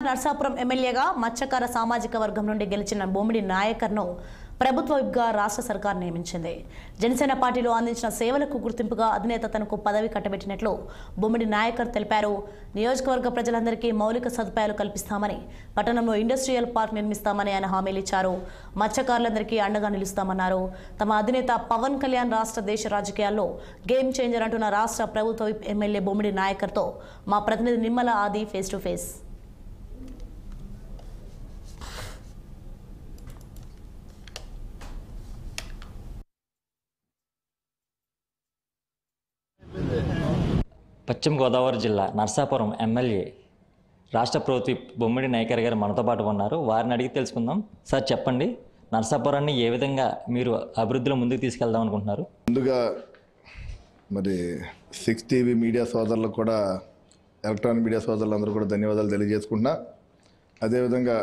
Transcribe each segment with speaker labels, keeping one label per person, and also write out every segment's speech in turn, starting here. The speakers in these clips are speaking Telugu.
Speaker 1: నర్సాపురం ఎమ్మెల్యేగా మత్స్యకార సామాజిక వర్గం నుండి గెలిచిన బొమ్మిడి నాయకర్ను ప్రభుత్వ విప్గా రాష్ట్ర సర్కార్ నియమించింది. జనసేన పార్టీలో అందించిన సేవలకు గుర్తింపుగా అధినేత తనకు పదవి కట్టబెట్టినట్లు బొమ్మిడి నాయకర్ తెలిపారు. నియోజకవర్గ ప్రజలందరికీ మౌలిక సదుపాయాలు కల్పిస్తామని, పట్టణంలో ఇండస్ట్రియల్ పార్క్ నిర్మిస్తామని ఆయన హామీలు ఇచ్చారు. మత్స్యకారులందరికీ అండగా నిలుస్తామన్నారు. తమ అధినేత పవన్ కళ్యాణ్ రాష్ట్ర దేశ రాజకీయాల్లో గేమ్ చేంజర్ అంటున్న రాష్ట్ర ప్రభుత్వ విప్ ఎమ్మెల్యే బొమ్మిడి నాయకర్తో మా ప్రతినిధి నిమ్మల ఆది ఫేస్ టు ఫేస్.
Speaker 2: పశ్చిమ గోదావరి జిల్లా నర్సాపురం ఎమ్మెల్యే రాష్ట్ర ప్రభుత్వ బొమ్మిడి నాయకర్ గారు మనతో పాటు ఉన్నారు. వారిని అడిగి తెలుసుకుందాం. సార్ చెప్పండి, నర్సాపురాన్ని ఏ విధంగా మీరు అభివృద్ధిలో ముందుకు తీసుకెళ్దాం అనుకుంటున్నారు?
Speaker 3: ముందుగా మరి 6 టీవీ మీడియా సోదరులకు కూడా, ఎలక్ట్రానిక్ మీడియా సోదరులందరూ కూడా ధన్యవాదాలు తెలియజేసుకుంటున్నా. అదేవిధంగా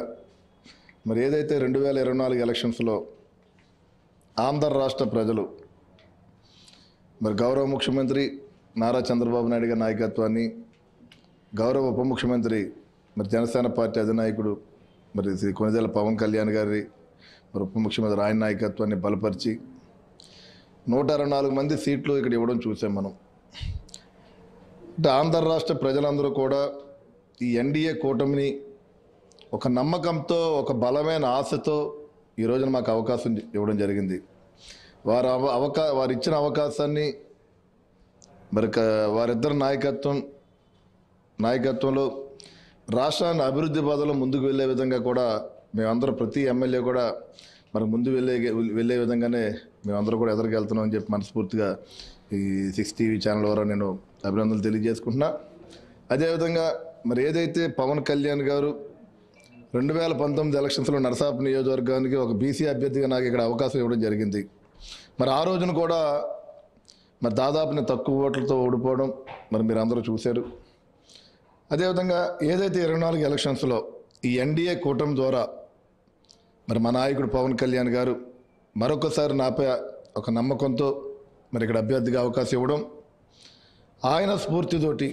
Speaker 3: మరి ఏదైతే 2024 ఎలక్షన్స్లో ఆంధ్ర రాష్ట్ర ప్రజలు మరి గౌరవ ముఖ్యమంత్రి నారా చంద్రబాబు నాయుడు గారి నాయకత్వాన్ని, గౌరవ ఉప ముఖ్యమంత్రి మరి జనసేన పార్టీ అధినాయకుడు మరి శ్రీ కొణిదెల పవన్ కళ్యాణ్ గారి మరి ఉప ముఖ్యమంత్రి ఆయన నాయకత్వాన్ని బలపరిచి 124 మంది సీట్లు ఇక్కడ ఇవ్వడం చూసాం మనం. అంటే ఆంధ్ర రాష్ట్ర ప్రజలందరూ కూడా ఈ ఎన్డీఏ కూటమిని ఒక నమ్మకంతో, ఒక బలమైన ఆశతో ఈ రోజున మాకు అవకాశం ఇవ్వడం జరిగింది. వారు ఇచ్చిన అవకాశాన్ని మరి వారిద్దరి నాయకత్వంలో రాష్ట్రాన్ని అభివృద్ధి బాధలో ముందుకు వెళ్ళే విధంగా కూడా మేమందరం, ప్రతి ఎమ్మెల్యే కూడా మరి ముందు వెళ్ళే విధంగానే మేమందరూ కూడా ఎదురుకెళ్తున్నాం అని చెప్పి మనస్ఫూర్తిగా ఈ 6 టీవీ ఛానల్ ద్వారా నేను అభినందనలు తెలియజేసుకుంటున్నా. అదేవిధంగా మరి ఏదైతే పవన్ కళ్యాణ్ గారు 2019 ఎలక్షన్స్లో నరసాపురం నియోజకవర్గానికి ఒక బీసీ అభ్యర్థిగా నాకు ఇక్కడ అవకాశం ఇవ్వడం జరిగింది. మరి ఆ రోజున కూడా మరి దాదాపు తక్కువ ఓట్లతో ఓడిపోవడం మరి మీరు అందరూ చూశారు. అదేవిధంగా ఏదైతే 24 ఎలక్షన్స్లో ఈ ఎన్డీఏ కూటమి ద్వారా మరి మా నాయకుడు పవన్ కళ్యాణ్ గారు మరొకసారి నాపై ఒక నమ్మకంతో మరి ఇక్కడ అభ్యర్థిగా అవకాశం ఇవ్వడం, ఆయన స్ఫూర్తితోటి,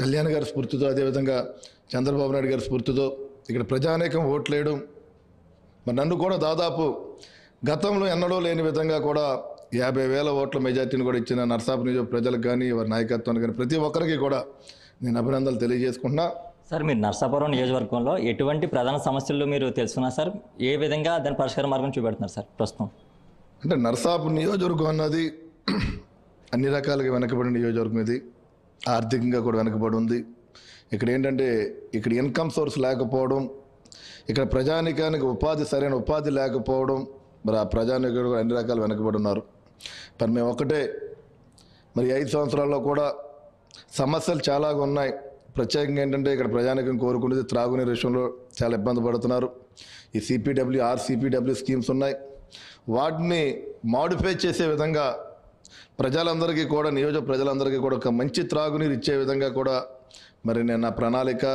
Speaker 3: కళ్యాణ్ గారి స్ఫూర్తితో, అదేవిధంగా చంద్రబాబు నాయుడు గారి స్ఫూర్తితో ఇక్కడ ప్రజానేకం ఓట్లేయడం, మరి నన్ను కూడా దాదాపు గతంలో ఎన్నడూ లేని విధంగా కూడా 50,000 ఓట్ల మెజార్టీని కూడా ఇచ్చిన నర్సాపురం నియోజక ప్రజలకు కానీ, వారి నాయకత్వానికి కానీ ప్రతి ఒక్కరికి కూడా నేను అభినందనలు తెలియజేసుకుంటున్నా.
Speaker 2: సార్, మీరు నర్సాపురం నియోజకవర్గంలో ఎటువంటి ప్రధాన సమస్యలు మీరు తెలుసుకున్నారు సార్? ఏ విధంగా దాని పరిష్కార మార్గం చూపెడుతున్నారు సార్ ప్రస్తుతం?
Speaker 3: అంటే నర్సాపురం నియోజకవర్గం అన్నది అన్ని రకాలుగా వెనకబడిన నియోజకవర్గం. ఇది ఆర్థికంగా కూడా వెనకబడి ఉంది. ఇక్కడ ఏంటంటే ఇక్కడ ఇన్కమ్ సోర్స్ లేకపోవడం, ఇక్కడ ప్రజానికానికి సరైన ఉపాధి లేకపోవడం, మరి ఆ ప్రజానికులు కూడా అన్ని రకాలు వెనకబడి ఉన్నారు. మరి మేము ఒకటే, మరి 5 సంవత్సరాల్లో కూడా సమస్యలు చాలా ఉన్నాయి. ప్రత్యేకంగా ఏంటంటే ఇక్కడ ప్రజానికం కోరుకునేది త్రాగునీరు విషయంలో చాలా ఇబ్బంది పడుతున్నారు. ఈ సిపిడబ్ల్యూ, ఆర్సిపిడబ్ల్యూ స్కీమ్స్ ఉన్నాయి. వాటిని మాడిఫై చేసే విధంగా ప్రజలందరికీ కూడా, నియోజక ప్రజలందరికీ కూడా ఒక మంచి త్రాగునీరు ఇచ్చే విధంగా కూడా మరి నేను నా ప్రణాళిక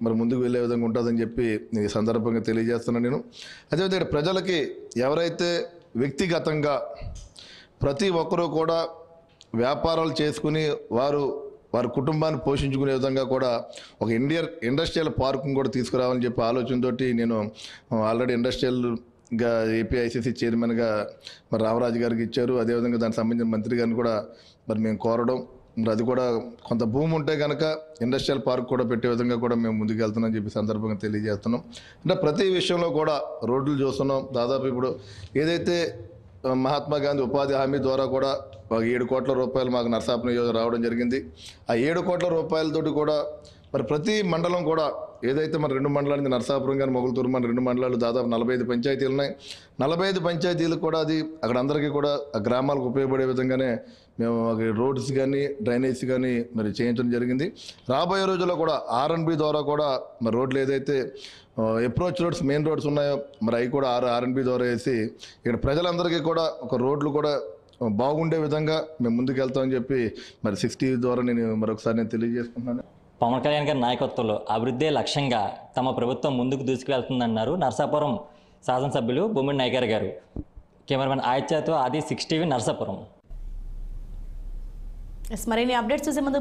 Speaker 3: మరి ముందుకు వెళ్ళే విధంగా ఉంటుందని చెప్పి ఈ సందర్భంగా తెలియజేస్తున్నాను నేను. అదేవిధంగా ఇక్కడ ప్రజలకి ఎవరైతే వ్యక్తిగతంగా ప్రతి ఒక్కరూ కూడా వ్యాపారాలు చేసుకుని వారి కుటుంబాన్ని పోషించుకునే విధంగా కూడా ఒక ఇండస్ట్రియల్ పార్క్ను కూడా తీసుకురావాలని చెప్పి ఆలోచనతోటి నేను ఆల్రెడీ ఇండస్ట్రియల్గా ఏపీఐసిసి చైర్మన్గా మరి రామరాజు గారికి ఇచ్చారు. అదేవిధంగా దానికి సంబంధించిన మంత్రి గారిని కూడా మరి మేము కోరడం, మరి అది కూడా కొంత భూమి ఉంటే కనుక ఇండస్ట్రియల్ పార్క్ కూడా పెట్టే విధంగా కూడా మేము ముందుకు వెళ్తున్నామని చెప్పి సందర్భంగా తెలియజేస్తున్నాం. అంటే ప్రతి విషయంలో కూడా రోడ్లు చూస్తున్నాం. దాదాపు ఇప్పుడు ఏదైతే మహాత్మా గాంధీ ఉపాధి హామీ ద్వారా కూడా 7 కోట్ల రూపాయలు మాకు నర్సాపురం నియోజకవర్గం రావడం జరిగింది. ఆ 7 కోట్ల రూపాయలతోటి కూడా మరి ప్రతి మండలం కూడా ఏదైతే మన 2 మండలానికి నర్సాపురం కానీ మొగల్తూరు మన 2 మండలాలు దాదాపు 45 పంచాయతీలు ఉన్నాయి. 45 పంచాయతీలకు కూడా అది అక్కడ అందరికీ కూడా ఆ గ్రామాలకు ఉపయోగపడే విధంగానే మేము రోడ్స్ కానీ, డ్రైనేజ్ కానీ మరి చేయించడం జరిగింది. రాబోయే రోజుల్లో కూడా R&B ద్వారా కూడా మరి రోడ్లు ఏదైతే అప్రోచ్ రోడ్స్, మెయిన్ రోడ్స్ ఉన్నాయో మరి అవి కూడా R&B ద్వారా వేసి ఇక్కడ ప్రజలందరికీ కూడా ఒక రోడ్లు కూడా బాగుండే విధంగా మేము ముందుకు వెళ్తామని చెప్పి మరి 6 టీవీ ద్వారా నేను మరొకసారి తెలియజేసుకుంటున్నాను.
Speaker 2: పవన్ కళ్యాణ్ గారి నాయకత్వంలో అభివృద్ధి లక్ష్యంగా తమ ప్రభుత్వం ముందుకు దూసుకువెళ్తుందన్నారు నర్సాపురం శాసనసభ్యులు బొమ్మిడి నాయకర్ గారు. కెమెరామెన్ ఆదిత్యతో ఆది 6 టీవీ నర్సాపురం.
Speaker 1: మరిన్ని అప్డేట్స్ చూసే ముందు